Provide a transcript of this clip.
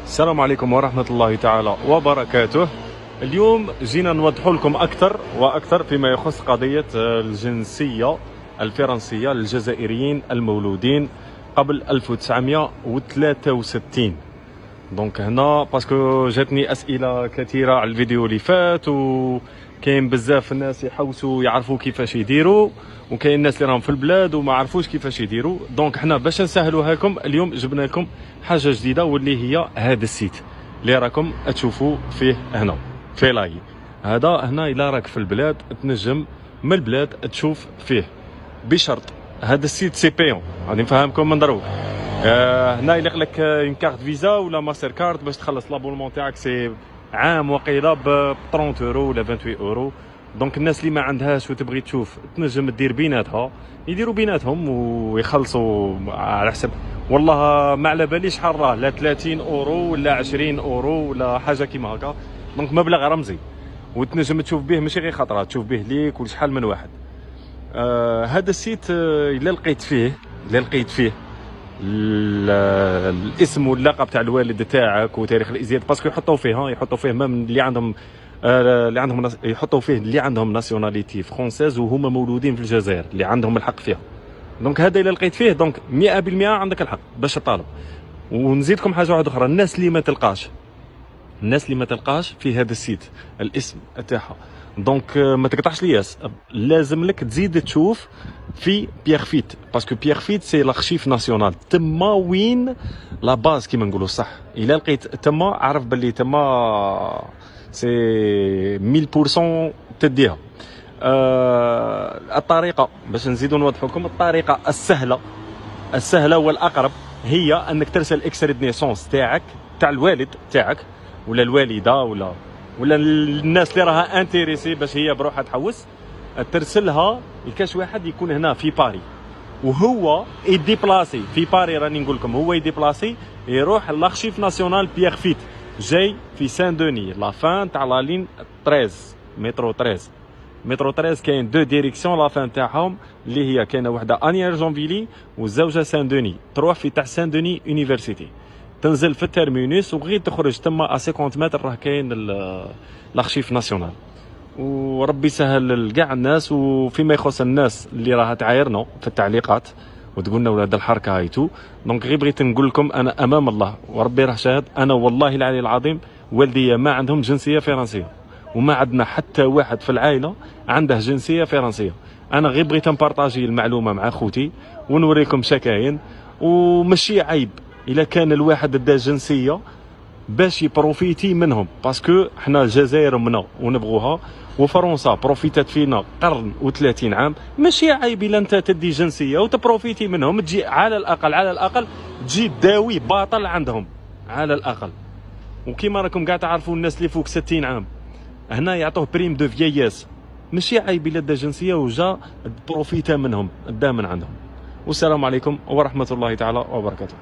السلام عليكم ورحمة الله تعالى وبركاته. اليوم جينا نوضح لكم أكثر وأكثر فيما يخص قضية الجنسية الفرنسية للجزائريين المولودين قبل 1963. دونك هنا باسكو جاتني أسئلة كثيرة على الفيديو اللي فات، وكاين بزاف الناس يحوسوا يعرفوا كيفاش يديروا، وكاين الناس اللي راهم في البلاد وما عرفوش كيفاش يديروا. دونك حنا باش نسهلوها لكم اليوم جبنا لكم حاجه جديده، واللي هي هذا السيت اللي راكم تشوفوا فيه هنا في لاي. هذا هنا الا راك في البلاد تنجم من البلاد تشوف فيه، بشرط هذا السيت سي بيون. غادي نفهمكم من دروك. هنا يليق لك اون كارت فيزا ولا ماستر كارت باش تخلص لابونمون تاعك، سي عام وقيله ب 30 اورو ولا 28 اورو. دونك الناس اللي ما عندهاش وتبغي تشوف تنجم دير بيناتها، يديروا بيناتهم ويخلصوا على حسب، والله ما على بالي شحال راه، لا 30 اورو ولا 20 اورو ولا حاجه كيما هكا. دونك مبلغ رمزي، وتنجم تشوف به ماشي غير خطره، تشوف به ليك وشحال من واحد. هذا السيت الا لقيت فيه الاسم واللقب تاع الوالد تاعك وتاريخ الازدياد، باسكو يحطوا فيه مام اللي عندهم يحطوا فيه اللي عندهم ناسيوناليتي فرونسيز وهما مولودين في الجزائر اللي عندهم الحق فيها. دونك هذا الا لقيت فيه دونك 100% عندك الحق باش تطالب. ونزيدكم حاجه واحده اخرى، الناس اللي ما تلقاش في هذا السيت الاسم تاعها، دونك ما تقطعش الياس، لازم لك تزيد تشوف في بيغفيت، باسكو بيغفيت سي لارشيف ناسيونال، تما وين لا باز كيما نقولوا صح. الا لقيت تما عرف باللي تما سي 1000% تديها. الطريقه باش نزيدوا نوضحوا لكم، الطريقه السهله والاقرب هي انك ترسل اكستري دو نيسونس تاعك تاع الوالد تاعك ولا الوالده ولا الناس اللي راها انتريسي باش هي بروحها تحوس، ترسلها لكاش واحد يكون هنا في باري، وهو يديبلاسي في باري. راني نقول لكم هو يديبلاسي يروح لارشيف ناسيونال بيغفيت، جاي في سان دوني لا فان تاع لا لين 13 مترو 13 كاين دو ديريكسيون لا فان تاعهم، اللي هي كاينه وحده انيير جونفيلي والزوجه سان دوني، تروح في تاع سان دوني يونيفرسيتي، تنزل في التيرمينوس وغير تخرج تما 50 متر راه كاين الارشيف ناسيونال. وربي يسهل لكاع الناس. وفيما يخص الناس اللي راها تعايرنا في التعليقات وتقول لنا ولاد الحركه هايتو، دونك غير بغيت نقول لكم انا امام الله وربي راه شاهد، انا والله العلي العظيم والديا ما عندهم جنسيه فرنسيه، وما عندنا حتى واحد في العائله عنده جنسيه فرنسيه. انا غير بغيت نبارطاجي المعلومه مع خوتي ونوريكم شكاين، ومشي عيب الا كان الواحد دا جنسيه باش يبروفيتي منهم، باسكو حنا الجزائر منا ونبغوها، وفرنسا بروفيتات فينا قرن و30 عام. ماشي عيب الا انت تدي جنسيه وتبروفيتي منهم، تجي على الاقل تجي داوي باطل عندهم على الاقل. وكيما راكم قاع تعرفوا الناس اللي فوق 60 عام هنا يعطوه بريم دو فيياس، ماشي عيب الا دا جنسيه وجا بروفيتا منهم، دا من عندهم. والسلام عليكم ورحمه الله تعالى وبركاته.